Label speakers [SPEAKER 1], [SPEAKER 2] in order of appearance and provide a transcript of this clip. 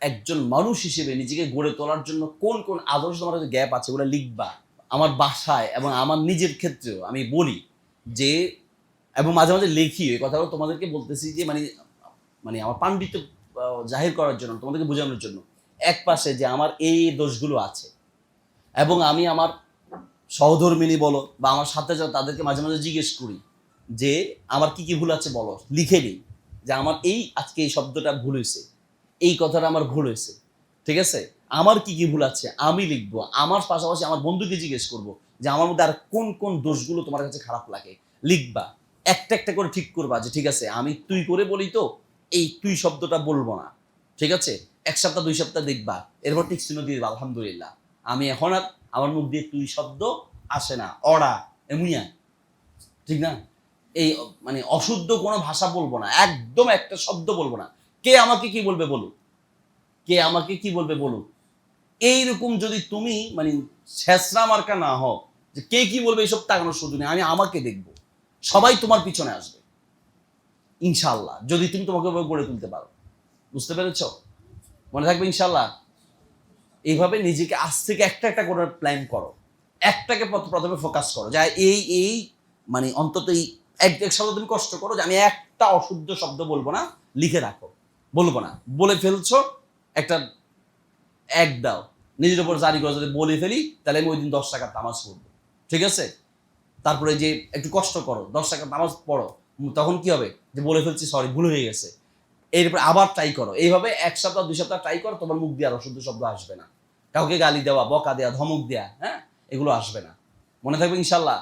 [SPEAKER 1] একজন মানুষ হিসেবে নিজেকে গড়ে তোলার জন্য কোন কোন আদর্শ তোমার কাছে গ্যাপ আছে ওগুলো লিখবা। আমার বাসায় এবং আমার নিজের ক্ষেত্রেও আমি বলি যে, এবং মাঝে মাঝে লিখি এই কথাগুলো তোমাদেরকে বলতেছি যে মানে মানে আমার পাণ্ডিত্য জাহির করার জন্য, তোমাদেরকে বোঝানোর জন্য। এক পাশে যে আমার এই দোষগুলো আছে, এবং আমি আমার সহধর্মিনী বলো বা আমার সাথে যারা তাদেরকে মাঝে মাঝে জিজ্ঞেস করি যে আমার কি কি ভুল আছে বলো, লিখে নিই যে আমার এই আজকে এই শব্দটা ভুল হয়েছে, এই কথাটা আমার ভুল হয়েছে, ঠিক আছে, আমার কি কি ভুল আছে আমি লিখবো। আমার পাশাপাশি আমার বন্ধুকে জিজ্ঞেস করব যে আমার মধ্যে আর কোন কোন দোষগুলো তোমার কাছে খারাপ লাগে, লিখবা। একটা একটা করে ঠিক করবা যে ঠিক আছে আমি তুই করে বলি তো এই তুই শব্দটা বলবো না, ঠিক আছে। 1 সপ্তাহ 2 সপ্তাহ দেখবা, এরপর ঠিক চিহ্ন দিয়ে দিবা, আলহামদুলিল্লাহ আমি এখন আর আমার মুখ দিয়ে তুই শব্দ আসে না, অড়া এমুইয়া, ঠিক না। এই মানে অশুদ্ধ কোনো ভাষা বলবো না, একদম একটা শব্দ বলবো না। কে আমাকে কি বলবে বলুক, কে আমাকে কি বলবে বলুক। এইরকম যদি তুমি মানে ছেঁচড়া মার্কা না হও যে কে কি বলবে এইসব তাকানোর সুযোগ নেই, আমি আমাকে দেখবো, সবাই তোমার পিছনে আসবে ইনশাল্লাহ, যদি তুমি তোমাকে গড়ে তুলতে পারো। বুঝতে পেরেছ? মনে থাকবে ইনশাল্লাহ। এইভাবে নিজেকে আজ থেকে একটা একটা করে প্ল্যান করো, একটাকে প্রথমে ফোকাস করো যা এই মানে অন্তত এই এক সপ্তাহ তুমি কষ্ট করো যে আমি একটা অশুদ্ধ শব্দ বলবো না, লিখে রাখো, বলবো না, বলে ফেলছো একটা এক দাও নিজের উপর জারি করে, যদি বলে ফেলি তাহলে আমি ওই দিন 10 টাকার নামাজ পড়বো, ঠিক আছে। তারপরে যে একটু কষ্ট করো, 10 টাকার নামাজ পড়ো, তখন কি হবে যে বলে ফেলছি সরি ভুল হয়ে গেছে, এরপর আবার ট্রাই করো। এইভাবে 1 সপ্তাহ 2 সপ্তাহ ট্রাই করো, তোমার মুখ দিয়ে আর অশুদ্ধ শব্দ আসবে না, কাউকে গালি দেওয়া, বকা দেওয়া, ধমক দেওয়া, হ্যাঁ, এগুলো আসবে না। মনে থাকবে ইনশাল্লাহ।